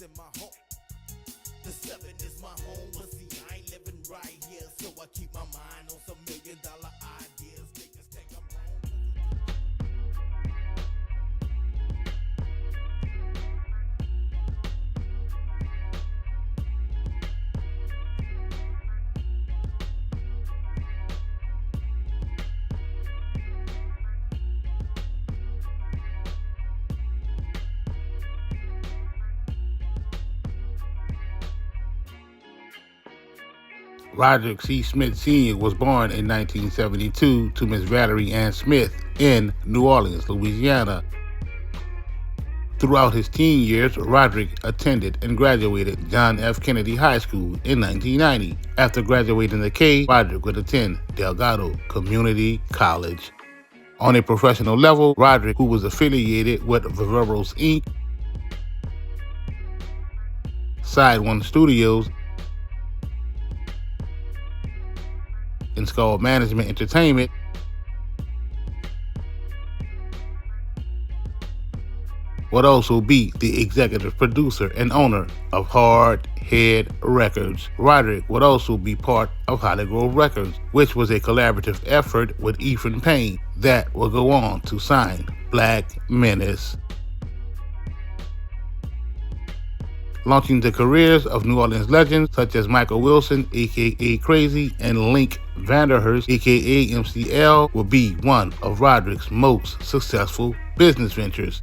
in my home. The 7 is my home, but see, I ain't living right here. So I keep my mind on some $1,000,000 ideas. Niggas think I'm wrong. Roderick C. Smith Sr. was born in 1972 to Miss Valerie Ann Smith in New Orleans, Louisiana. Throughout his teen years, Roderick attended and graduated John F. Kennedy High School in 1990. After graduating the K, Roderick would attend Delgado Community College. On a professional level, Roderick, who was affiliated with Viveros Inc., Side One Studios, and Skull Management Entertainment, would also be the executive producer and owner of Hard Head Records. Roderick would also be part of Holly Grove Records, which was a collaborative effort with Ethan Payne that would go on to sign Black Menace. Launching the careers of New Orleans legends such as Michael Wilson, aka Crazy, and Link Vanderhurst, aka MCL, will be one of Roderick's most successful business ventures.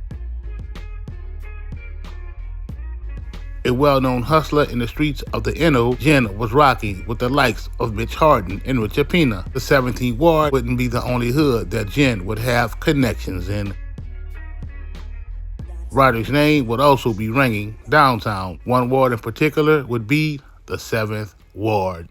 A well-known hustler in the streets of the NO, Jen was rocking with the likes of Mitch Harden and Richard Pina. The 17th Ward wouldn't be the only hood that Jen would have connections in. Roderick's name would also be ringing downtown. One ward in particular would be the 7th Ward.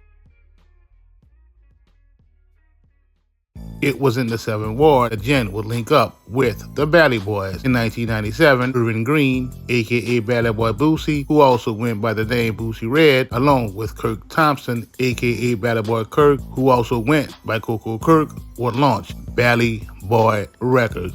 It was in the 7th Ward that Jen would link up with the Bally Boys. In 1997, Irvin Green, aka Bally Boy Boosie, who also went by the name Boosie Red, along with Kirk Thompson, aka Bally Boy Kirk, who also went by Coco Kirk, would launch Bally Boy Records.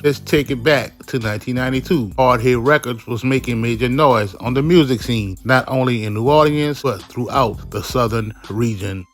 Let's take it back to 1992. Hard Head Records was making major noise on the music scene, not only in New Orleans, but throughout the southern region.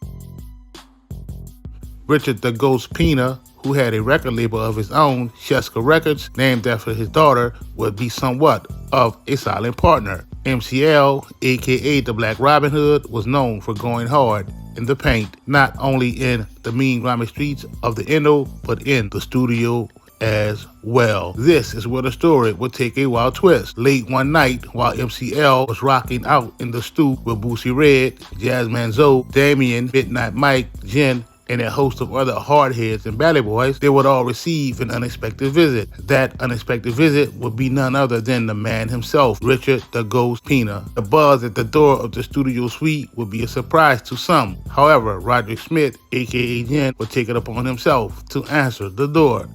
Richard the Ghost Pina, who had a record label of his own, Sheska Records, named after his daughter, would be somewhat of a silent partner. MCL, aka the Black Robin Hood, was known for going hard in the paint, not only in the mean grimy streets of the NO, but in the studio as well. This is where the story would take a wild twist. Late one night, while MCL was rocking out in the stoop with Boosie Red, Jazz Manzo, Damien, Midnight Mike, Jen, and a host of other hardheads and Bally Boys, they would all receive an unexpected visit. That unexpected visit would be none other than the man himself, Richard the Ghost Pina. The buzz at the door of the studio suite would be a surprise to some. However, Roderick Smith, aka Jen, would take it upon himself to answer the door.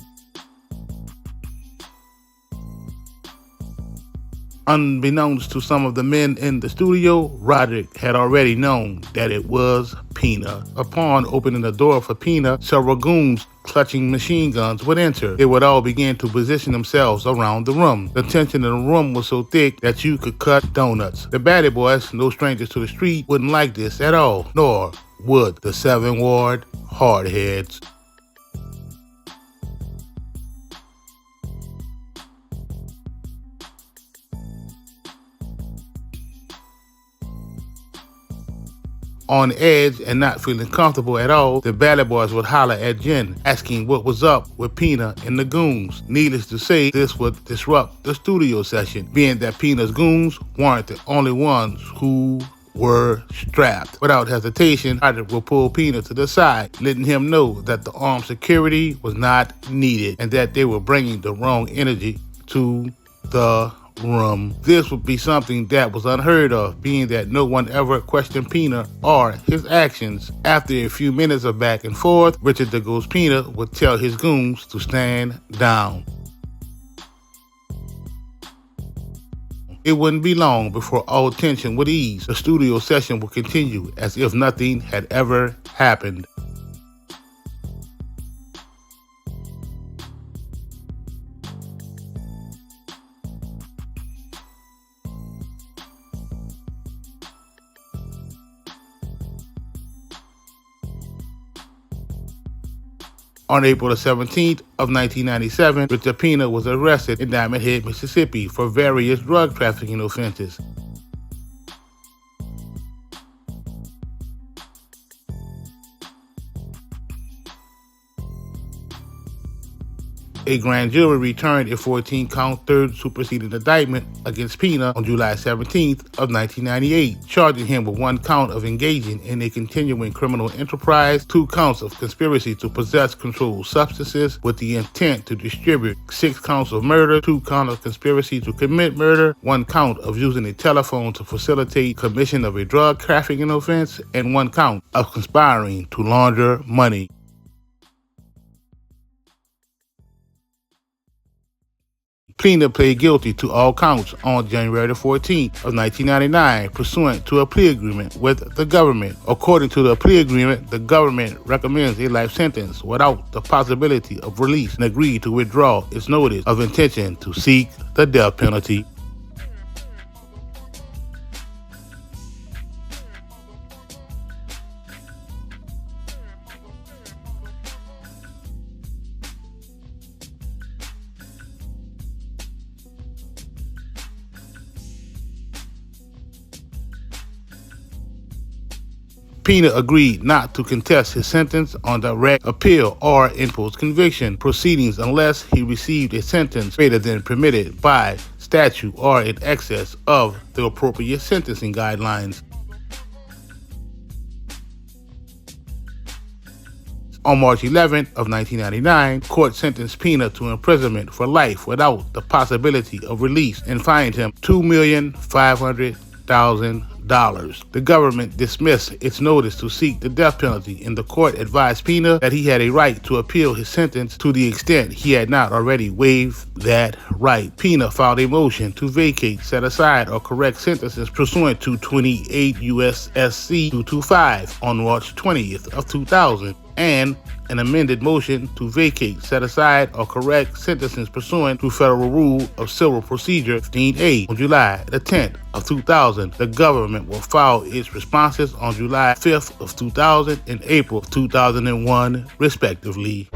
Unbeknownst to some of the men in the studio, Roderick had already known that it was Pina. Upon opening the door for Pina, several goons clutching machine guns would enter. They would all begin to position themselves around the room. The tension in the room was so thick that you could cut donuts. The Bally Boys, no strangers to the street, wouldn't like this at all, nor would the 7th Ward hardheads. On edge and not feeling comfortable at all, the Bally Boys would holler at Jen, asking what was up with Pina and the goons. Needless to say, this would disrupt the studio session, being that Pina's goons weren't the only ones who were strapped. Without hesitation, Roderick would pull Pina to the side, letting him know that the armed security was not needed and that they were bringing the wrong energy to the room. This would be something that was unheard of, being that no one ever questioned Pina or his actions. After a few minutes of back and forth, Richard the Ghost Pina would tell his goons to stand down. It wouldn't be long before all tension would ease. The studio session would continue as if nothing had ever happened. On April 17th of 1997, Richard Pina was arrested in Diamond Head, Mississippi for various drug trafficking offenses. A grand jury returned a 14-count third superseded indictment against Pena on July 17th of 1998, charging him with 1 count of engaging in a continuing criminal enterprise, 2 counts of conspiracy to possess controlled substances with the intent to distribute, 6 counts of murder, 2 counts of conspiracy to commit murder, 1 count of using a telephone to facilitate commission of a drug trafficking offense, and 1 count of conspiring to launder money. Pena pled guilty to all counts on January 14th of 1999, pursuant to a plea agreement with the government. According to the plea agreement, the government recommends a life sentence without the possibility of release and agreed to withdraw its notice of intention to seek the death penalty. Pena agreed not to contest his sentence on direct appeal or in post-conviction proceedings unless he received a sentence greater than permitted by statute or in excess of the appropriate sentencing guidelines. On March 11th of 1999, court sentenced Pena to imprisonment for life without the possibility of release and fined him $2,500,000. The government dismissed its notice to seek the death penalty, and the court advised Pena that he had a right to appeal his sentence to the extent he had not already waived that right. Pena filed a motion to vacate, set aside, or correct sentences pursuant to 28 U.S.C. 225 on March 20th of 2000, and an amended motion to vacate, set aside, or correct sentences pursuant to Federal Rule of Civil Procedure 15A on July the 10th of 2000. The government will file its responses on July 5th of 2000 and April of 2001, respectively.